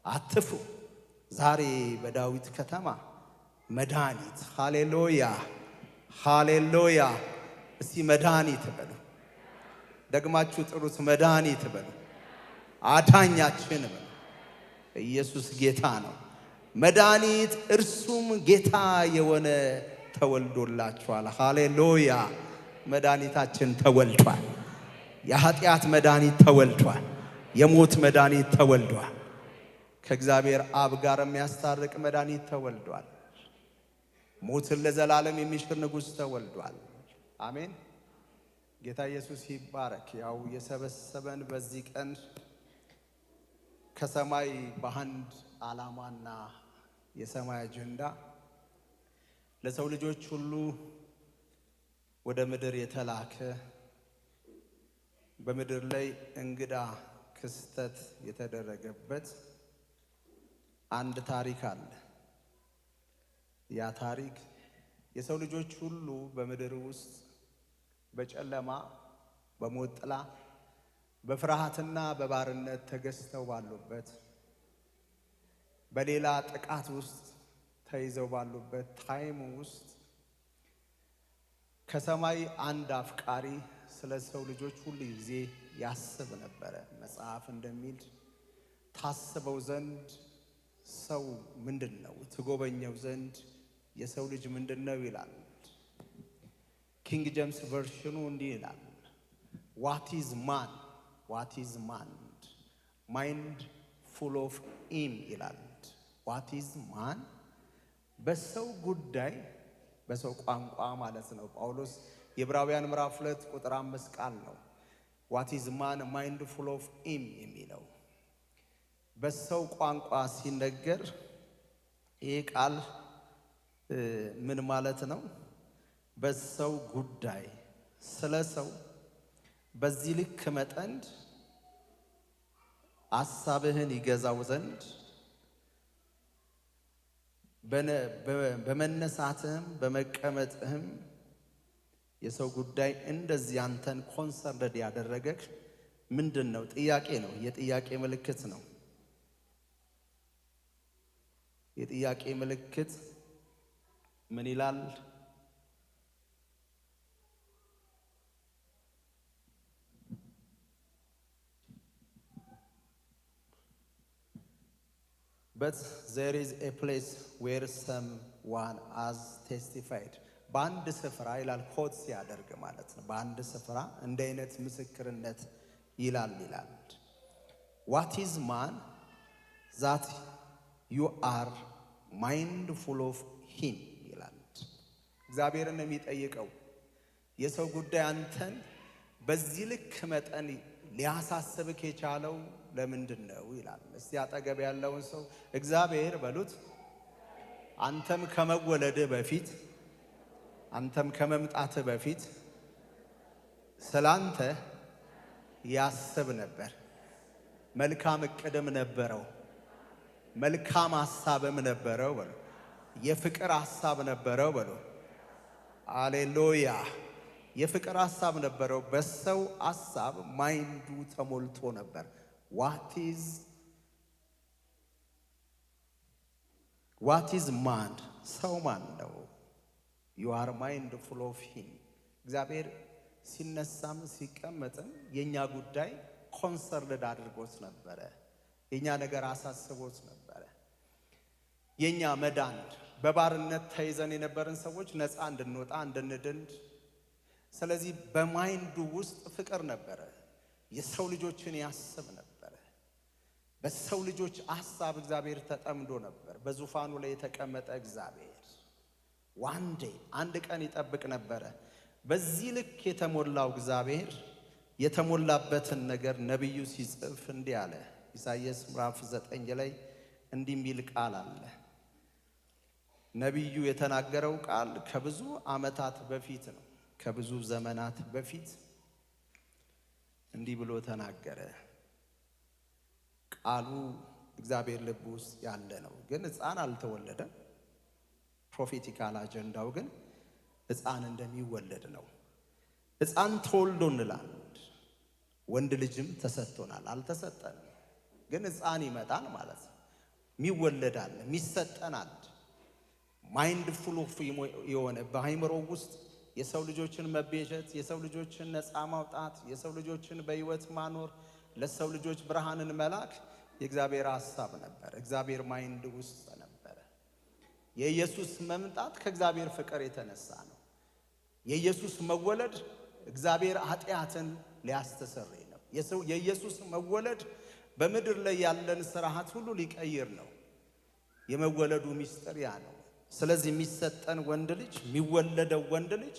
አትፍሩ ዛሬ በዳዊት ከተማ መድኃኒት ሃሌሉያ ሃሌሉያ እስቲ መድኃኒት በሉ ደግማችሁ ጥሩት መድኃኒት በሉ አዳኛችን በሉ ኢየሱስ ጌታ ነው መድኃኒት እርሱም ጌታ የሆነ ተወልዶላችኋል ሃሌሉያ መድኃኒታችን ተወልዷል የኃጢአት መድኃኒት ተወልዷል የሞት መድኃኒት ተወልዷል ከእግዚአብሔር አብ ጋር የሚያስታርቅ መድኃኒት ተወልዷል ሞትን ለዘላለም የሚሽር ንጉሥ ተወልዷል አሜን ጌታ ኢየሱስ ይባረክ ያው የሰበሰበን በዚህ ቀን ከሰማይ በአንድ ዓላማና የሰማይ አጀንዳ ለሰው ልጆች ሁሉ ወደ ምድር የተላከ በምድር ላይ እንግዳ ክስተት የተደረገበት አንድ ታሪክ አለ ያ ታሪክ የሰው ልጆች ሁሉ በምድር ውስጥ በጨለማ በሞት ጥላ በፍርሃትና በባርነት ተገዝተው ባሉበት በሌላ ጥቃት ውስጥ ተይዘው ባሉበት ታይም ውስጥ ከሰማይ አንድ አፍቃሪ ስለ ሰው ልጆች ሁሉ ጊዜ ያስብ ነበር መጽሐፍ እንደሚል ታስበው ዘንድ ሰው ምንድነው ትጎበኘው ዘንድ የሰው ልጅ ምንድነው ይላል ኪንግ ጄምስ ቨርሽኑ እንዲህ ይላል what is man mind full of him ይላል what is man በሰው ጉዳይ በሰው ቋንቋ ማለት ነው ጳውሎስ የዕብራውያን ምዕራፍ 2 ቁጥር 5 ቃል ነው what is man mind full of him የሚለው በሰው ቋንቋ ሲነገር ይሄ ቃል ምን ማለት ነው በሰው ጉዳይ ስለሰው በዚህ ልክ መጠን ሐሳብህን ይገዛው ዘንድ በመነሳትህም በመቀመጥህም የሰው ጉዳይ እንደዚህ አንተን ኮንሰርንድ ያደረገክ ምንድነው ጥያቄ ነው የጥያቄ ምልክት ነው የጥያቄ ምልክት ምን ይላል but there is a place where someone has testified በአንድ ስፍራ ይላል ኮት ሲያደርግ ማለት ነው በአንድ ስፍራ እንደ አይነት ምስክርነት ይላል what is man that you are mindful of him ይላል እግዚአብሔርን የሚጠይቀው የሰው ጉዳይ አንተን በዚህ ልክ መጠን ሊያሳስብክ የቻለው ለምንድነው ይላል እስቲ አጠገብ ያለውን ሰው እግዚአብሔር በሉት አንተም ከመወለድ በፊት አንተም ከመምጣት በፊት ስላንተ ያስብ ነበር መልካም እቅድም ነበረው መልካም ሐሳብም ነበረው በሉ የፍቅር ሐሳብ ነበረው በሉ ሃሌሉያ የፍቅር ሐሳብ ነበረው በሰው ሐሳብ ማይንዱ ተሞልቶ ነበር what is man ሰው ማን ነው you are mindful of him እግዚአብሔር ሲነሳም ሲቀመጥም የኛ ጉዳይ ኮንሰርንድ አድርጎት ነበር የኛ ነገር አሳስቦት ነበር የኛ መዳን በባርነት ተይዘን የነበረን ሰዎች ነፃ እንድንወጣ እንድንድን ስለዚህ በማይንዱ ውስጥ ፍቅር ነበር የሰው ልጆችን ያስብ ነበር በሰው ልጆች ሐሳብ እግዚአብሔር ተጠምዶ ነበር በዙፋኑ ላይ የተቀመጠ እግዚአብሔር አንድ ቀን ይጠብቅ ነበር በዚህ ልክ የተሞላው እግዚአብሔር የተሞላበትን ነገር ነብዩ ሲጽፍ እንዲህ አለ ኢሳይያስ ምዕራፍ 9 ላይ እንዲህ የሚል ቃል አለ ነብዩ የተናገረው ቃል ከብዙ ዓመታት በፊት ነው ከብዙ ዘመናት በፊት እንዲህ ብሎ ተናገረ ቃሉ እግዚአብሔር ልብ ውስጥ ያለ ነው ግን ሕፃን አልተወለደም ፕሮፌቲካል አጀንዳው ግን ሕፃን እንደሚወለድ ነው ሕፃን ተወልዶልናል ወንድ ልጅም ተሰጥቶናል አልተሰጠንም ግን ሕፃን ይመጣል ማለት ነው ሚወለዳል ሚሰጠናል ማይንድፉል ኦፍ የሆነ በአይምሮ ውስጥ የሰው ልጆችን መቤዠት የሰው ልጆችን ነፃ ማውጣት የሰው ልጆችን በህይወት ማኖር ለሰው ልጆች ብርሃንን መላክ የእግዚአብሔር ሐሳብ ነበር እግዚአብሔር ማይንድ ውስጥ ነበር የኢየሱስ መምጣት ከእግዚአብሔር ፍቅር የተነሳ ነው የኢየሱስ መወለድ እግዚአብሔር ኃጢአትን ሊያስተሰርይ ነው የኢየሱስ መወለድ በምድር ላይ ያለን ስርዓት ሁሉ ሊቀይር ነው የመወለዱ ሚስጥር ያ ነው ስለዚህ የሚሰጠን ወንድ ልጅ የሚወለደው ወንድ ልጅ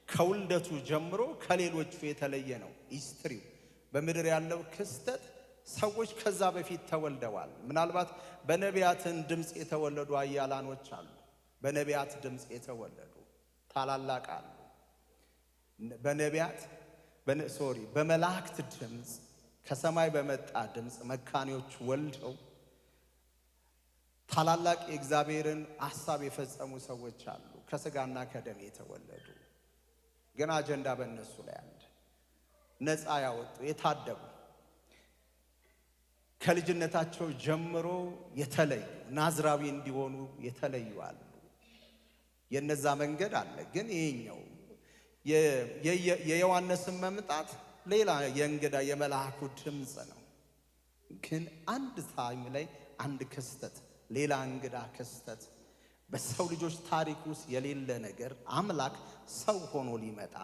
ከውልደቱ ጀምሮ ከሌሎቹ የተለየ ነው ሂስትሪው በምድር ያለው ክስተት ሰዎች ከዛ በፊት ተወልደዋል ምናልባት በነቢያትን ድምጽ የተወለዱ አያላኖች አሉ በነቢያት ድምጽ የተወለዱ ታላላቅ አሉ በመላእክት ድምጽ ከሰማይ በመጣ ድምጽ መካኒዎች ወልደው ታላላቅ የእግዚአብሔርን ሐሳብ የፈጸሙ ሰዎች አሉ ከስጋና ከደም የተወለዱ ግን አጀንዳ በእነሱ ላይ አለ ነፃ ያወጡ የታደጉ ከልጅነታቸው ጀምሮ የተለዩ ናዝራዊ እንዲሆኑ የተለዩ አሉ የነዛ መንገድ አለ ግን ይሄኛው የዮሐንስን መምጣት ሌላ የእንግዳ የመላእክቱ ድምጽ ነው ግን አንድ ታይም ላይ አንድ ክስተት ሌላ እንግዳ ክስተት በሰው ልጆች ታሪክ ውስጥ የሌለ ነገር አምላክ ሰው ሆኖ ሊመጣ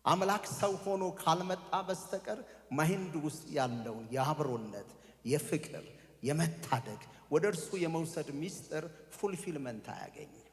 አምላክ ሰው ሆኖ ካልመጣ በስተቀር ማይንድ ውስጥ ያለውን የአብሮነት የፍቅር የመታደግ ወደ እርሱ የመውሰድ ሚስጥር ፉልፊልመንት አያገኝም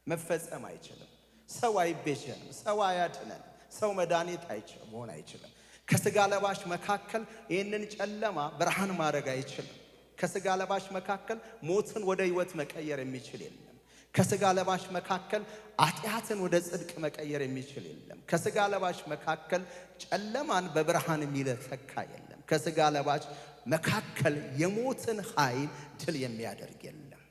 መፈጸም አይችልም ሰው አይቤዠንም ሰው አያድነን ሰው መድኃኒት መሆን አይችልም ከስጋ ለባሽ መካከል ይህንን ጨለማ ብርሃን ማድረግ አይችልም ከስጋ ለባሽ መካከል ሞትን ወደ ህይወት መቀየር የሚችል የለም ከስጋ ለባሽ መካከል ኃጢአትን ወደ ጽድቅ መቀየር የሚችል የለም ከስጋ ለባሽ መካከል ጨለማን በብርሃን የሚለካ የለም ከስጋ ለባሽ መካከል የሞትን ኃይል ድል የሚያደርግ የለም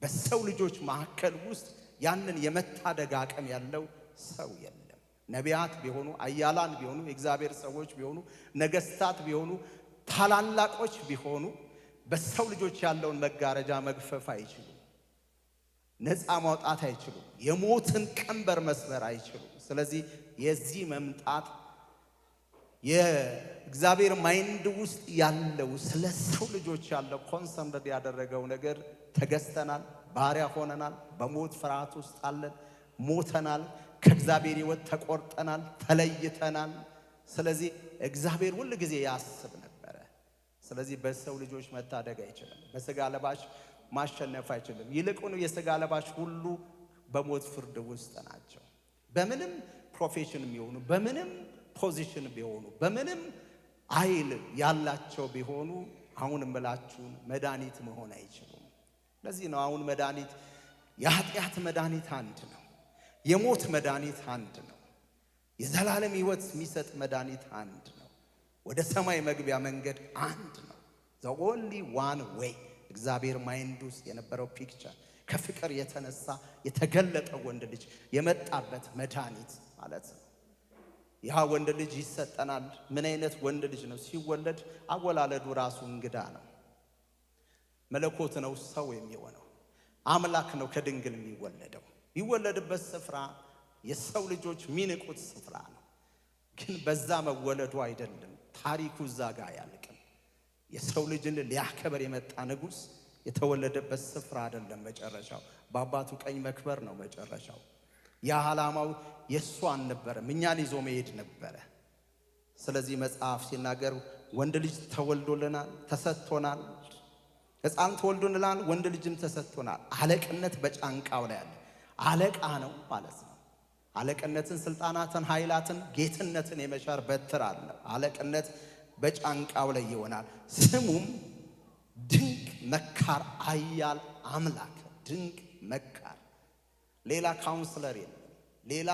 በሰው ልጆች መካከል ውስጥ ያንን የመታደግ አቅም ያለው ሰው የለም ነቢያት ቢሆኑ አያላን ቢሆኑ የእግዚአብሔር ሰዎች ቢሆኑ ነገስታት ቢሆኑ ታላላቆች ቢሆኑ በሰው ልጆች ያለውን መጋረጃ መግፈፍ አይችሉም ነፃ ማውጣት አይችሉም የሞትን ቀንበር መስበር አይችሉም ስለዚህ የዚህ መምጣት የእግዚአብሔር ማይንድ ውስጥ ያለው ስለ ሰው ልጆች ያለው ኮንሰንትሬት ያደረገው ነገር ተገዝተናል ባሪያ ሆነናል በሞት ፍርሃት ውስጥ አለን ሞተናል ከእግዚአብሔር ሕይወት ተቆርጠናል ተለይተናል ስለዚህ እግዚአብሔር ሁሉ ጊዜ ያስብ ነበር ስለዚህ በሰው ልጆች መታደግ አይችልም በስጋ ለባሽ ማሸነፍ አይችልም ይልቁኑ የስጋ ለባሽ ሁሉ በሞት ፍርድ ውስጥ ናቸው በምንም ፕሮፌሽን ቢሆኑ በምንም ፖዚሽን ቢሆኑ በምንም ኃይል ያላቸው ቢሆኑ አሁን እምላችሁን መድኃኒት መሆን አይችሉም ለዚህ ነው አሁን መድኃኒት የኃጢአት መድኃኒት አንድ ነው የሞት መድኃኒት አንድ ነው የዘላለም ሕይወት የሚሰጥ መድኃኒት አንድ ነው ወደ ሰማይ መግቢያ መንገድ አንድ ነው the only one way እግዚአብሔር ማይንድ ውስጥ የነበረው ፒክቸር ከፍቅር የተነሳ የተገለጠ ወንድ ልጅ የመጣበት መድኃኒት ማለት ነው ያ ወንድ ልጅ ይሰጠናል ምን አይነት ወንድ ልጅ ነው ሲወለድ አወላለዱ ራሱ እንግዳ ነው መለኮት ነው ሰው የሚሆነው አምላክ ነው ከድንግል የሚወለደው ይወለድበት ስፍራ የሰው ልጆች ሚንቁት ስፍራ ነው ግን በዛ መወለዱ አይደለም ታሪኩ እዛ ጋር ያልቅም የሰው ልጅን ሊያከበር የመጣ ንጉስ የተወለደበት ስፍራ አይደለም መጨረሻው በአባቱ ቀኝ መክበር ነው መጨረሻው ያ ዓላማው የሱ አልነበረም እኛን ይዞ መሄድ ነበር ስለዚህ መጽሐፍ ሲናገር ወንድ ልጅ ተወልዶልናል ተሰጥቶናል ሕፃን ተወልዶልናል ወንድ ልጅም ተሰጥቶናል አለቅነት በጫንቃው ላይ አለ አለቃ ነው ማለት ነው አለቅነትን ስልጣናትን ኃይላትን ጌትነትን የመሻር በትር አለ አለቅነት በጫንቃው ላይ ይሆናል ስሙም ድንቅ መካር ኃያል አምላክ ድንቅ መካር ሌላ ካውንስለር የለም ሌላ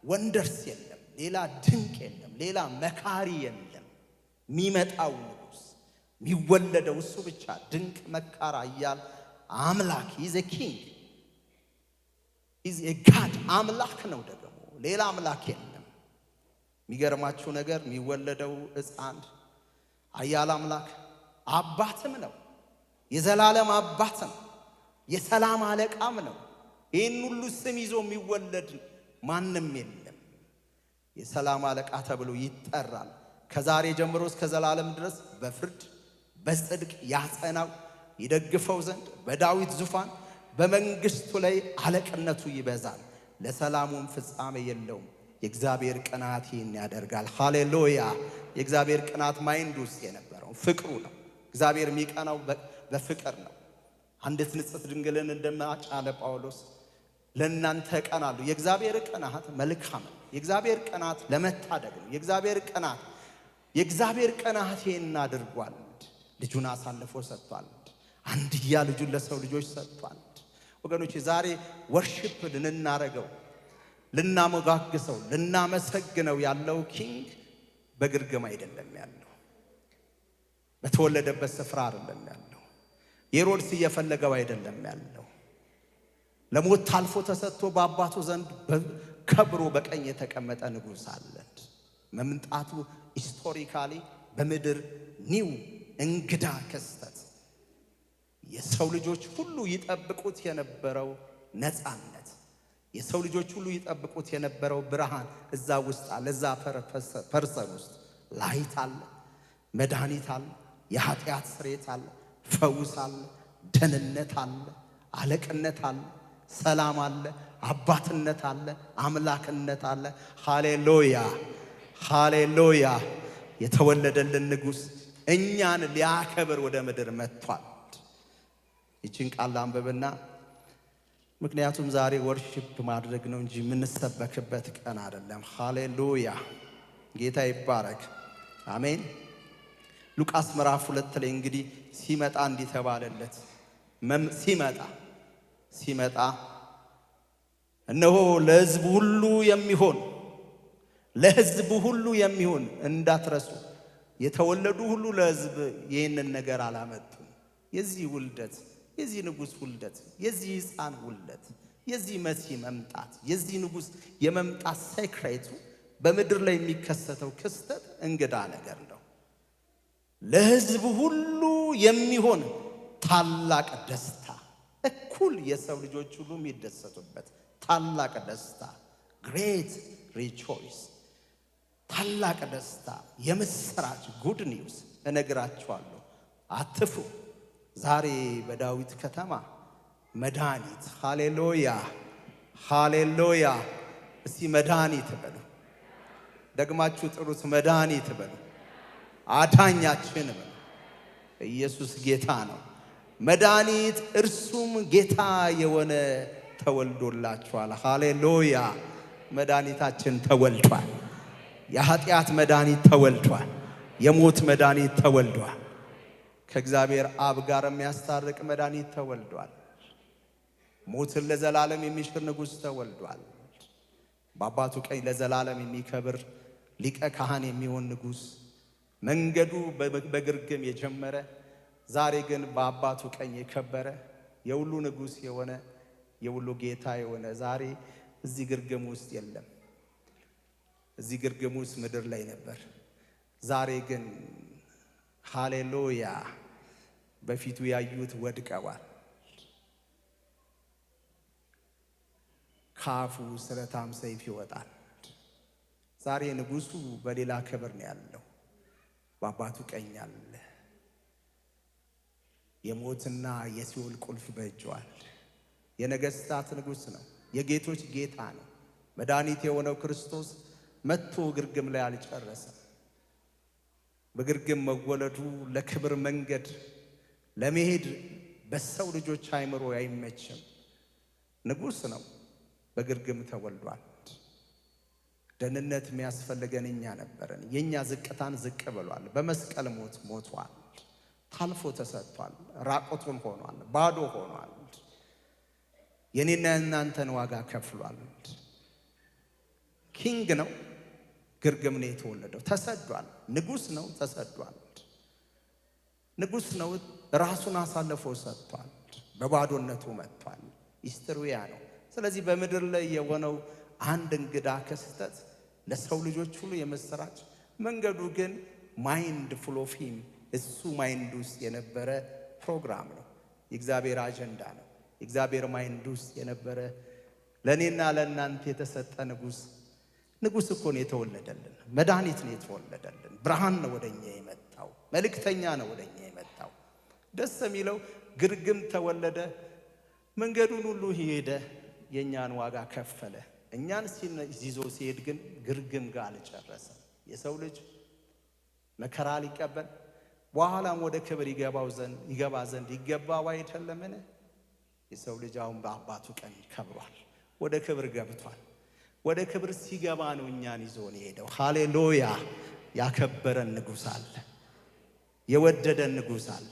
ወንደርስ የለም ሌላ ድንቅ የለም ሌላ መካሪ የለም የሚመጣው ንጉስ የሚወለደው እሱ ብቻ ድንቅ መካር ኃያል አምላክ is a king is a god አምላክ ነው ደግሞ ሌላ አምላክ የለም የሚገርማችሁ ነገር የሚወለደው ሕፃን ኃያል አምላክ አባትም ነው የዘላለም አባት ነው። የሰላም አለቃም ነው። ይህን ሁሉ ስም ይዞ የሚወለድ ማንም የለም። የሰላም አለቃ ተብሎ ይጠራል። ከዛሬ ጀምሮ እስከ ዘላለም ድረስ በፍርድ በጽድቅ ያጸናው ይደግፈው ዘንድ በዳዊት ዙፋን በመንግስቱ ላይ አለቅነቱ ይበዛል። ለሰላሙም ፍጻሜ የለውም። የእግዚአብሔር ቅናት ይህን ያደርጋል። ሃሌሉያ። የእግዚአብሔር ቅናት ማይንድ ውስጥ የነበረው ፍቅሩ ነው። እግዚአብሔር የሚቀናው በፍቅር ነው። አንዲት ንጽሕት ድንግልን እንደማጫለ ጳውሎስ ለእናንተ እቀናለሁ። የእግዚአብሔር ቅናት መልካም ነው። የእግዚአብሔር ቅናት ለመታደግ ነው። የእግዚአብሔር ቅናት ይህን አድርጓል። ልጁን አሳልፎ ሰጥቷል። አንድያ ልጁን ለሰው ልጆች ሰጥቷል። ወገኖች ዛሬ ወርሺፕ ልናረገው፣ ልናሞጋግሰው፣ ልናመሰግነው ያለው ኪንግ በግርግም አይደለም ያለው። በተወለደበት ስፍራ አይደለም ያለው። ሄሮድስ እየፈለገው አይደለም ያለው። ለሞት ታልፎ ተሰጥቶ በአባቱ ዘንድ ከብሮ በቀኝ የተቀመጠ ንጉሥ አለ። መምጣቱ ሂስቶሪካሊ በምድር ኒው እንግዳ ክስተት፣ የሰው ልጆች ሁሉ ይጠብቁት የነበረው ነፃነት፣ የሰው ልጆች ሁሉ ይጠብቁት የነበረው ብርሃን እዛ ውስጥ አለ። እዛ ፐርሰን ውስጥ ላይት አለ፣ መድኃኒት አለ፣ የኃጢአት ስርየት አለ፣ ፈውስ አለ፣ ደህንነት አለ፣ አለቅነት አለ፣ ሰላም አለ፣ አባትነት አለ፣ አምላክነት አለ። ሃሌሉያ ሃሌሉያ። የተወለደልን ንጉሥ እኛን ሊያከብር ወደ ምድር መጥቷል። ይችን ቃል አንብብና፣ ምክንያቱም ዛሬ ወርሺፕ ማድረግ ነው እንጂ የምንሰበክበት ቀን አይደለም። ሃሌሉያ ጌታ ይባረክ። አሜን። ሉቃስ ምዕራፍ 2 ላይ እንግዲህ ሲመጣ እንዲህ ተባለለት። ሲመጣ እነሆ ለሕዝብ ሁሉ የሚሆን እንዳትረሱ፣ የተወለዱ ሁሉ ለሕዝብ ይህንን ነገር አላመጡም። የዚህ ውልደት፣ የዚህ ንጉሥ ውልደት፣ የዚህ ሕፃን ውልደት፣ የዚህ መሲህ መምጣት፣ የዚህ ንጉሥ የመምጣት ሴክሬቱ በምድር ላይ የሚከሰተው ክስተት እንግዳ ነገር ነው። ለሕዝብ ሁሉ የሚሆን ታላቅ ደስታ፣ እኩል የሰው ልጆች ሁሉ የሚደሰቱበት ታላቅ ደስታ፣ ግሬት ሪጆይስ፣ ታላቅ ደስታ፣ የምስራች ጉድ ኒውስ እነግራችኋለሁ። አትፍሩ፣ ዛሬ በዳዊት ከተማ መድኃኒት። ሃሌሉያ ሃሌሉያ። እስቲ መድኃኒት በሉ፣ ደግማችሁ ጥሩት። መድኃኒት በሉ፣ አዳኛችን በሉ። ኢየሱስ ጌታ ነው። መድኃኒት እርሱም ጌታ የሆነ ተወልዶላችኋል። ሃሌሉያ። መድኃኒታችን ተወልዷል። የኃጢአት መድኃኒት ተወልዷል። የሞት መድኃኒት ተወልዷል። ከእግዚአብሔር አብ ጋር የሚያስታርቅ መድኃኒት ተወልዷል። ሞትን ለዘላለም የሚሽር ንጉሥ ተወልዷል። በአባቱ ቀኝ ለዘላለም የሚከብር ሊቀ ካህን የሚሆን ንጉሥ፣ መንገዱ በግርግም የጀመረ ዛሬ ግን በአባቱ ቀኝ የከበረ የሁሉ ንጉሥ የሆነ የሁሉ ጌታ የሆነ ዛሬ እዚህ ግርግም ውስጥ የለም። እዚህ ግርግም ውስጥ ምድር ላይ ነበር። ዛሬ ግን ሃሌሉያ በፊቱ ያዩት ወድቀዋል። ካፉ ስለታም ሰይፍ ይወጣል። ዛሬ ንጉሡ በሌላ ክብር ነው ያለው። በአባቱ ቀኝ አለ። የሞትና የሲኦል ቁልፍ በእጁዋል። የነገስታት ንጉሥ ነው። የጌቶች ጌታ ነው። መድኃኒት የሆነው ክርስቶስ መጥቶ ግርግም ላይ አልጨረሰም። በግርግም መወለዱ ለክብር መንገድ ለመሄድ በሰው ልጆች አይምሮ አይመችም። ንጉሥ ነው፣ በግርግም ተወልዷል። ደህንነት የሚያስፈልገን እኛ ነበረን። የኛ ዝቅታን ዝቅ ብሏል። በመስቀል ሞት ሞቷል። ታልፎ ተሰጥቷል። ራቆቱን ሆኗል። ባዶ ሆኗል። የኔና እናንተን ዋጋ ከፍሏል። ኪንግ ነው፣ ግርግም ነው የተወለደው። ተሰዷል። ንጉሥ ነው፣ ተሰዷል። ንጉሥ ነው፣ ራሱን አሳልፎ ሰጥቷል። በባዶነቱ መጥቷል። ሂስትሪያ ነው። ስለዚህ በምድር ላይ የሆነው አንድ እንግዳ ክስተት ለሰው ልጆች ሁሉ የመሰራች፣ መንገዱ ግን ማይንድ ፉል ኦፍ ሂም፣ እሱ ማይንድ ውስጥ የነበረ ፕሮግራም ነው። የእግዚአብሔር አጀንዳ ነው። የእግዚአብሔር ማይንድ ውስጥ የነበረ ለእኔና ለእናንተ የተሰጠ ንጉሥ እኮ ነው የተወለደልን። መድኃኒት ነው የተወለደልን። ብርሃን ነው ወደኛ የመጣው። መልእክተኛ ነው ወደኛ የመጣው። ደስ የሚለው ግርግም ተወለደ፣ መንገዱን ሁሉ ሄደ፣ የእኛን ዋጋ ከፈለ። እኛን ይዞ ሲሄድ ግን ግርግም ጋር አልጨረሰም። የሰው ልጅ መከራ ሊቀበል በኋላም ወደ ክብር ይገባ ዘንድ ይገባው አይደለምን? የሰው ልጅ አሁን በአባቱ ቀኝ ከብሯል፣ ወደ ክብር ገብቷል። ወደ ክብር ሲገባ ነው እኛን ይዞን የሄደው። ሃሌሉያ! ያከበረን ንጉሥ አለ፣ የወደደን ንጉሥ አለ፣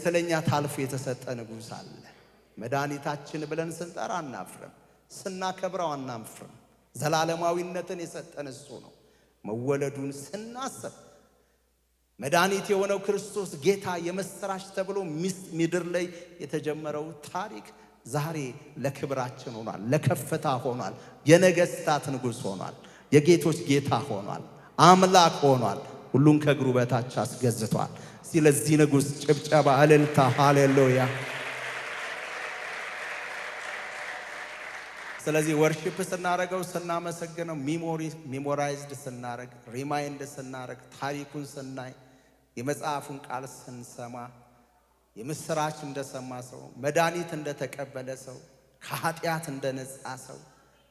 ስለኛ ታልፎ የተሰጠ ንጉሥ አለ። መድኃኒታችን ብለን ስንጠራ አናፍርም፣ ስናከብረው አናፍርም። ዘላለማዊነትን የሰጠን እሱ ነው። መወለዱን ስናስብ መድኃኒት የሆነው ክርስቶስ ጌታ የመስራች ተብሎ ምድር ላይ የተጀመረው ታሪክ ዛሬ ለክብራችን ሆኗል፣ ለከፍታ ሆኗል። የነገስታት ንጉሥ ሆኗል፣ የጌቶች ጌታ ሆኗል፣ አምላክ ሆኗል። ሁሉን ከእግሩ በታች አስገዝቷል። ስለዚህ ንጉሥ ጭብጨባ፣ እልልታ፣ ሃሌሉያ። ስለዚህ ወርሺፕ ስናረገው፣ ስናመሰግነው፣ ሚሞራይዝድ ስናረግ፣ ሪማይንድ ስናረግ፣ ታሪኩን ስናይ፣ የመጽሐፉን ቃል ስንሰማ፣ የምስራች እንደሰማ ሰው፣ መድኃኒት እንደተቀበለ ሰው፣ ከኃጢአት እንደነጻ ሰው፣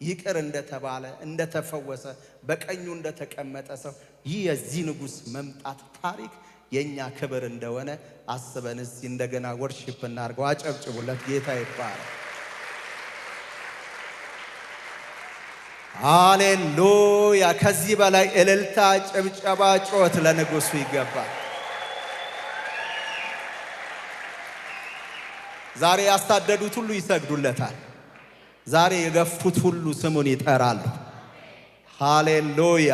ይቅር እንደተባለ እንደተፈወሰ፣ በቀኙ እንደተቀመጠ ሰው፣ ይህ የዚህ ንጉሥ መምጣት ታሪክ የኛ ክብር እንደሆነ አስበን እስቲ እንደገና ወርሺፕ እናርገው። አጨብጭቡለት። ጌታ ይባረክ። ሃሌሉያ! ከዚህ በላይ እልልታ፣ ጭብጨባ፣ ጮት ለንጉሡ ይገባል። ዛሬ ያሳደዱት ሁሉ ይሰግዱለታል። ዛሬ የገፉት ሁሉ ስሙን ይጠራሉ። ሃሌሉያ!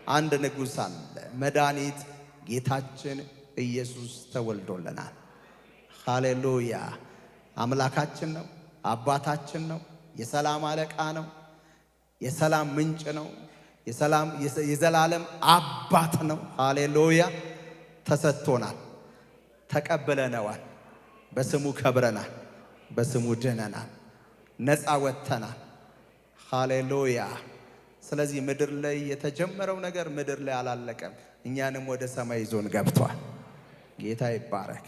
አንድ ንጉሥ አለ፣ መድኃኒት ጌታችን ኢየሱስ ተወልዶልናል። ሃሌሉያ! አምላካችን ነው፣ አባታችን ነው፣ የሰላም አለቃ ነው፣ የሰላም ምንጭ ነው፣ የዘላለም አባት ነው። ሃሌሉያ! ተሰጥቶናል፣ ተቀብለነዋል፣ በስሙ ከብረናል፣ በስሙ ድነናል፣ ነፃ ወጥተናል። ሃሌሉያ! ስለዚህ ምድር ላይ የተጀመረው ነገር ምድር ላይ አላለቀም። እኛንም ወደ ሰማይ ይዞን ገብቷል። ጌታ ይባረክ።